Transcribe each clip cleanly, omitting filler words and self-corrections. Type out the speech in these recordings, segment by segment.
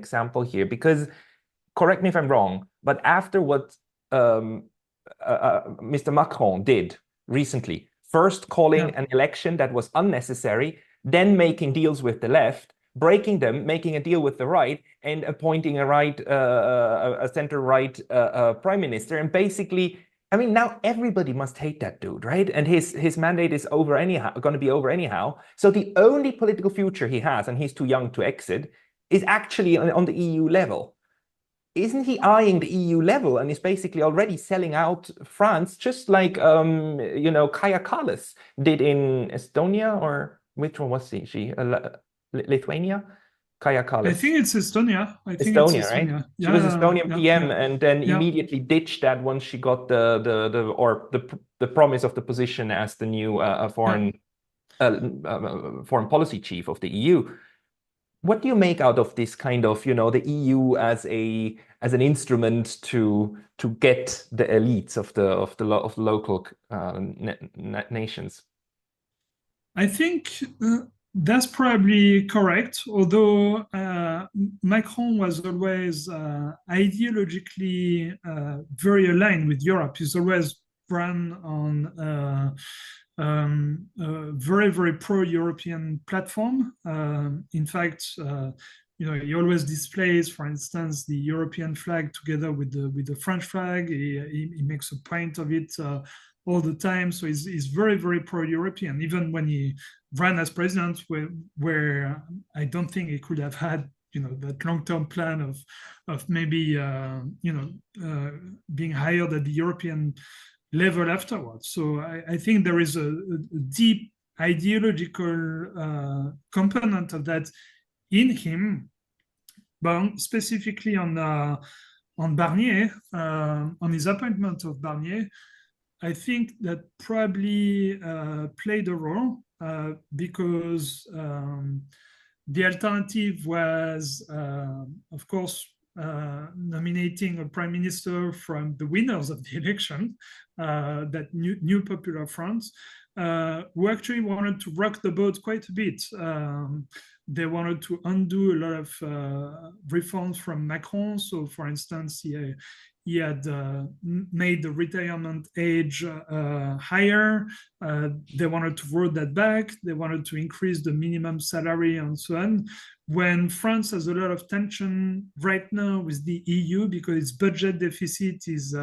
example here, because correct me if I'm wrong, but after what Mr. Macron did recently, first calling an election that was unnecessary, then making deals with the left, breaking them, making a deal with the right, and appointing a center-right prime minister. And basically, I mean, now everybody must hate that dude, right? And his mandate is over anyhow, going to be over anyhow. So the only political future he has, and he's too young to exit, is actually on the EU level. Isn't he eyeing the EU level and is basically already selling out France, just like Kaja Kallas did in Estonia, or which one was she? Lithuania? Kaja Kallas. I think it's Estonia. Estonia, right? She was Estonian PM and then immediately ditched that once she got the promise of the position as the new foreign policy chief of the EU. What do you make out of this kind of, the EU as an instrument to get the elites of the local nations? I think that's probably correct, although Macron was always ideologically very aligned with Europe. He's always run on a very, very pro-European platform. In fact, he always displays, for instance, the European flag together with the French flag. He makes a point of it all the time. So he's very, very pro-European, even when he ran as president, where I don't think he could have had that long-term plan of maybe being hired at the European level afterwards. So I think there is a deep ideological component of that in him, but specifically on Barnier, on his appointment of Barnier. I think that probably played a role because the alternative was, of course, nominating a prime minister from the winners of the election, that new Popular Front, who actually wanted to rock the boat quite a bit. They wanted to undo a lot of reforms from Macron. So, for instance, he had made the retirement age higher. They wanted to roll that back. They wanted to increase the minimum salary and so on. When France has a lot of tension right now with the EU because its budget deficit is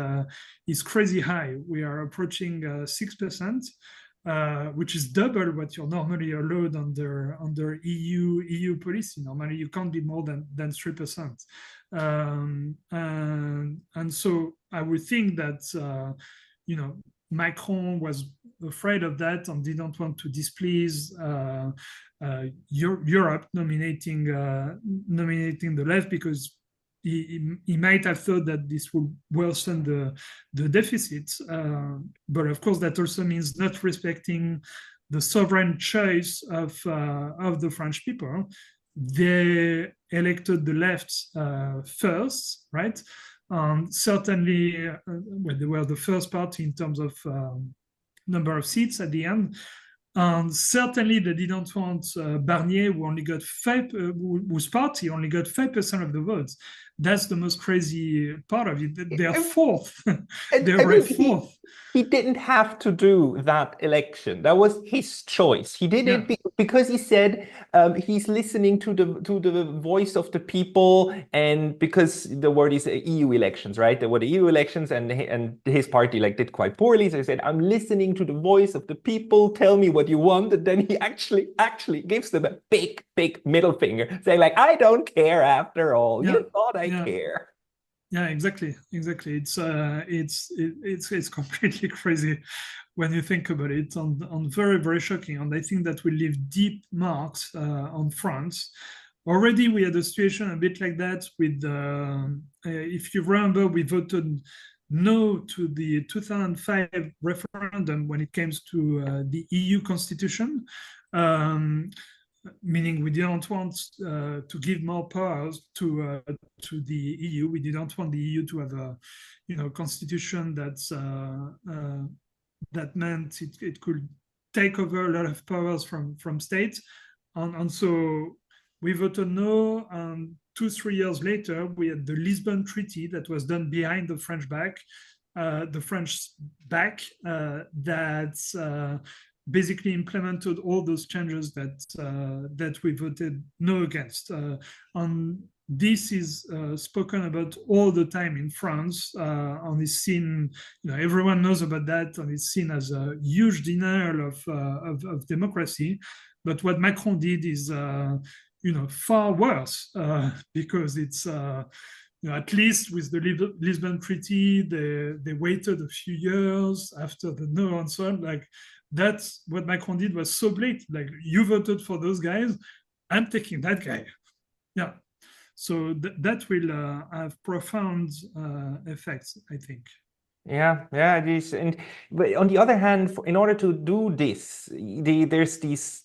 crazy high. We are approaching 6%. Which is double what you're normally allowed under EU policy. Normally, you can't be more than 3%. And so I would think that, Macron was afraid of that and didn't want to displease Europe nominating the left, because he might have thought that this would worsen the deficit. But of course, that also means not respecting the sovereign choice of the French people. They elected the left first, right? Certainly, they were the first party in terms of number of seats at the end. And certainly they didn't want Barnier, who only got whose party only got 5% of the votes. That's the most crazy part of it. They are fourth. They were fourth. He didn't have to do that election. That was his choice. He did it because he said he's listening to the voice of the people, and because the word is EU elections, right? There were the EU elections, and his party did quite poorly. So he said, "I'm listening to the voice of the people. Tell me what you want." And then he actually gives them a big middle finger, saying "I don't care after all. You thought I care." Yeah, exactly. It's completely crazy when you think about it, and very, very shocking. And I think that will leave deep marks on France. Already, we had a situation a bit like that with, if you remember, we voted no to the 2005 referendum when it came to the EU constitution. Meaning we didn't want to give more powers to the EU. We didn't want the EU to have a constitution that meant it could take over a lot of powers from states, and so we voted no. And 2-3 years later, we had the Lisbon Treaty that was done behind the French back, that basically implemented all those changes that we voted no against. This is spoken about all the time in France, and is seen, everyone knows about that, and it's seen as a huge denial of democracy. But what Macron did is, far worse, because it's, at least with the Lisbon Treaty, they waited a few years after the no and so on. Like, that's what Macron did was so blatant. Like, you voted for those guys, I'm taking that guy. Yeah. So that will have profound effects, I think. Yeah, it is. But on the other hand, in order to do this, there's these